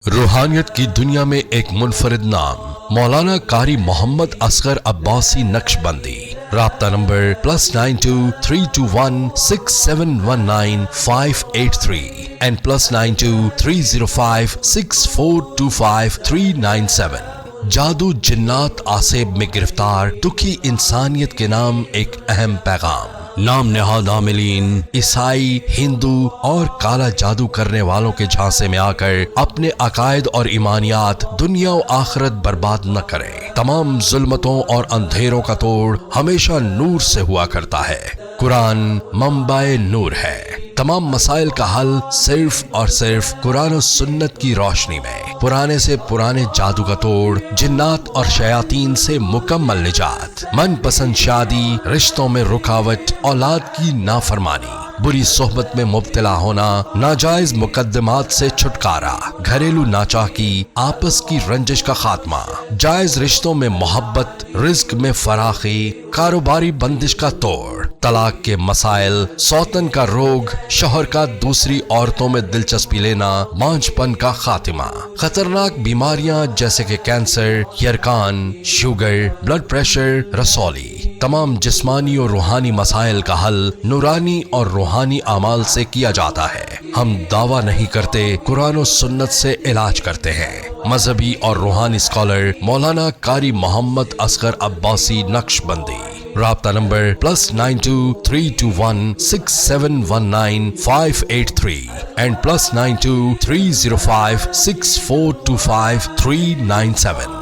روحانیت کی دنیا میں ایک منفرد نام مولانا قاری محمد اصغر عباسی نقشبندی۔ رابطہ نمبر +92316719 and +923056425397۔ جادو جنات آسیب میں گرفتار دکھی انسانیت کے نام ایک اہم پیغام۔ نام نہاد عاملین عیسائی، ہندو اور کالا جادو کرنے والوں کے جھانسے میں آ کر اپنے عقائد اور ایمانیات دنیا و آخرت برباد نہ کریں۔ تمام ظلمتوں اور اندھیروں کا توڑ ہمیشہ نور سے ہوا کرتا ہے۔ قرآن منبع نور ہے۔ تمام مسائل کا حل صرف اور صرف قرآن و سنت کی روشنی میں۔ پرانے سے پرانے جادو کا توڑ، جنات اور شیاطین سے مکمل نجات، من پسند شادی، رشتوں میں رکاوٹ، اولاد کی نافرمانی، بری صحبت میں مبتلا ہونا، ناجائز مقدمات سے چھٹکارا، گھریلو ناچاکی، آپس کی رنجش کا خاتمہ، جائز رشتوں میں محبت، رزق میں فراخی، کاروباری بندش کا توڑ، طلاق کے مسائل، سوتن کا روگ، شوہر کا دوسری عورتوں میں دلچسپی لینا، مانجھ پن کا خاتمہ، خطرناک بیماریاں جیسے کہ کینسر، یرکان، شوگر، بلڈ پریشر، رسولی، تمام جسمانی اور روحانی مسائل کا حل نورانی اور روحانی اعمال سے کیا جاتا ہے۔ ہم دعویٰ نہیں کرتے، قرآن و سنت سے علاج کرتے ہیں۔ مذہبی اور روحانی اسکالر مولانا قاری محمد اصغر عباسی نقشبندی۔ رابطہ نمبر +923216719583 and +923056425397۔